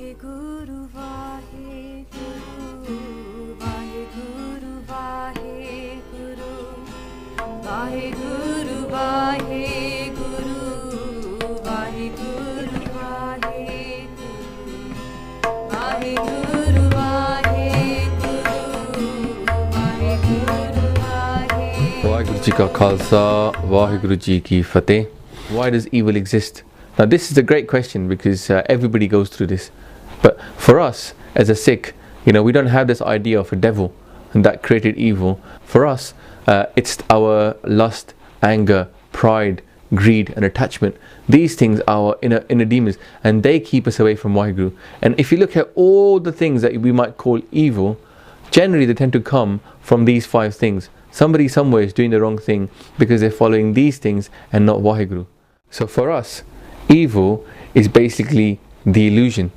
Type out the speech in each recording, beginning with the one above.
Vaheguru, Vaheguru, Vaheguru, Vaheguru, Vaheguru, Vaheguru, Vaheguru, Vaheguru, Vaheguru, Vaheguru, Vaheguru. Vaheguru Ji Ka Khalsa, Vaheguru Ji Ki Fateh. Why does evil exist? Now this is a great question because everybody goes through this. But for us as a Sikh, we don't have this idea of a devil that created evil. For us, it's our lust, anger, pride, greed and attachment. These things are our inner demons, and they keep us away from Vaheguru. And if you look at all the things that we might call evil, generally they tend to come from these 5 things. Somebody somewhere is doing the wrong thing because they're following these things and not Vaheguru. So for us, evil is basically the illusion.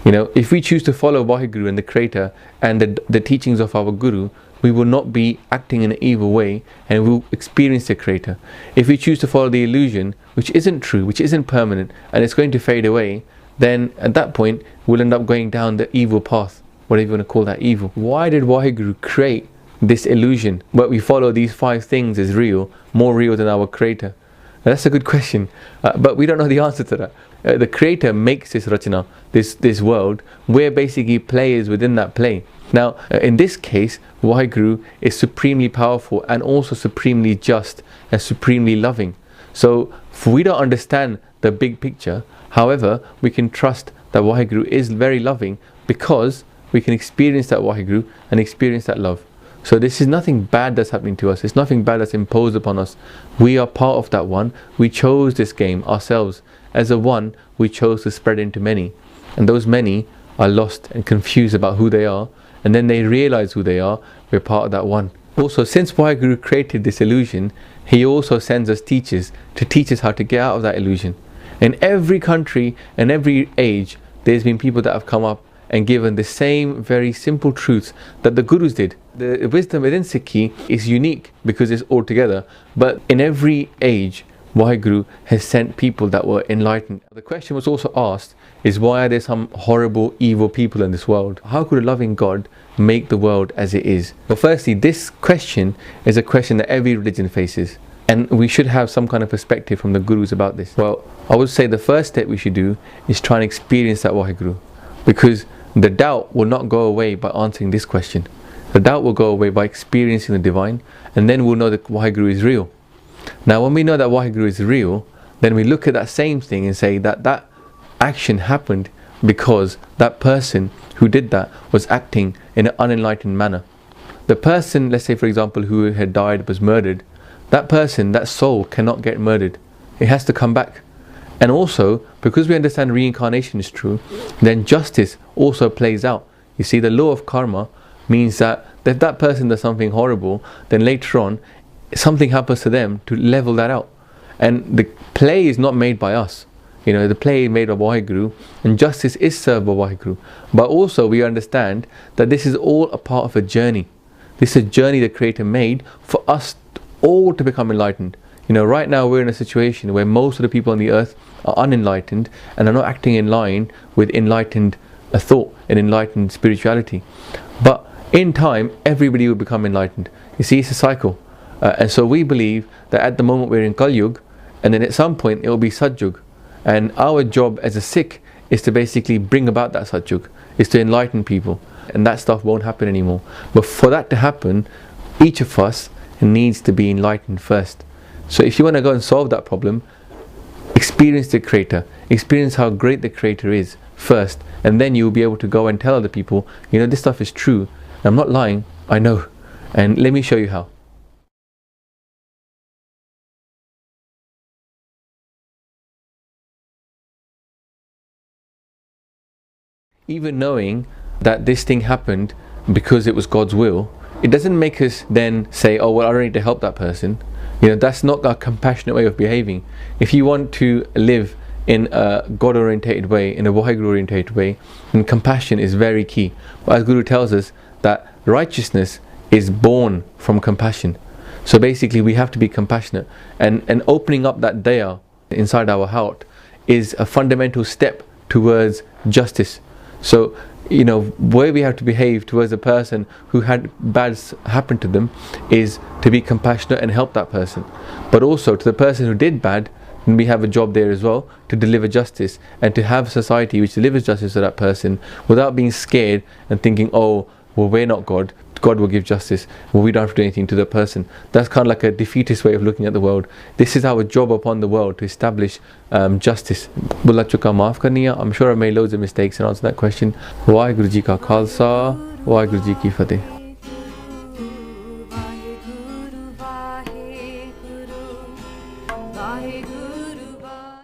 If we choose to follow Vaheguru and the Creator and the teachings of our Guru, we will not be acting in an evil way and we will experience the Creator. If we choose to follow the illusion, which isn't true, which isn't permanent, and it's going to fade away, then at that point we'll end up going down the evil path, whatever you want to call that evil. Why did Vaheguru create this illusion where we follow these 5 things as real, more real than our Creator? That's a good question, but we don't know the answer to that. The Creator makes this rachana, this world. We're basically players within that play. Now, in this case, Vaheguru is supremely powerful and also supremely just and supremely loving. So, we don't understand the big picture. However, we can trust that Vaheguru is very loving because we can experience that Vaheguru and experience that love. So this is nothing bad that's happening to us. It's nothing bad that's imposed upon us. We are part of that one. We chose this game ourselves. As a one, we chose to spread into many. And those many are lost and confused about who they are. And then they realize who they are. We're part of that one. Also, since Vaheguru created this illusion, he also sends us teachers to teach us how to get out of that illusion. In every country and every age, there's been people that have come up and given the same very simple truths that the Gurus did. The wisdom within Sikhi is unique because it's all together, but in every age, Vaheguru has sent people that were enlightened. The question was also asked is, why are there some horrible, evil people in this world? How could a loving God make the world as it is? Well, firstly, this question is a question that every religion faces, and we should have some kind of perspective from the Gurus about this. Well, I would say the first step we should do is try and experience that Vaheguru, because the doubt will not go away by answering this question. The doubt will go away by experiencing the divine, and then we'll know that Vaheguru is real. Now, when we know that Vaheguru is real, then we look at that same thing and say that that action happened because that person who did that was acting in an unenlightened manner. The person, let's say for example, who had died was murdered, that person, that soul cannot get murdered. It has to come back. And also, because we understand reincarnation is true, then justice also plays out. You see, the law of karma means that if that person does something horrible, then later on, something happens to them to level that out. And the play is not made by us. The play is made by Vaheguru, and justice is served by Vaheguru. But also, we understand that this is all a part of a journey. This is a journey the Creator made for us all to become enlightened. Right now we're in a situation where most of the people on the earth are unenlightened and are not acting in line with enlightened thought and enlightened spirituality. But in time, everybody will become enlightened. You see, it's a cycle. And so we believe that at the moment we're in Kal Yuga, and then at some point it will be Satyug. And our job as a Sikh is to basically bring about that Satyug, is to enlighten people. And that stuff won't happen anymore. But for that to happen, each of us needs to be enlightened first. So if you want to go and solve that problem, experience the Creator, experience how great the Creator is first, and then you'll be able to go and tell other people, this stuff is true. I'm not lying, I know. And let me show you how. Even knowing that this thing happened because it was God's will, it doesn't make us then say, oh well, I don't need to help that person. That's not a compassionate way of behaving. If you want to live in a God-orientated way, in a Vaheguru-orientated way, then compassion is very key. But as Guru tells us that righteousness is born from compassion. So basically we have to be compassionate, and opening up that daya inside our heart is a fundamental step towards justice. So, you know, where we have to behave towards a person who had bad happen to them is to be compassionate and help that person. But also to the person who did bad, and we have a job there as well to deliver justice and to have a society which delivers justice to that person without being scared and thinking, oh, well, we're not God. God will give justice. Well, we don't have to do anything to the person. That's kind of like a defeatist way of looking at the world. This is our job upon the world, to establish justice. Bulla chuka maaf karniya. I'm sure I made loads of mistakes in answering that question. Waheguru Ji ka Khalsa, Waheguru Ji ki Fateh.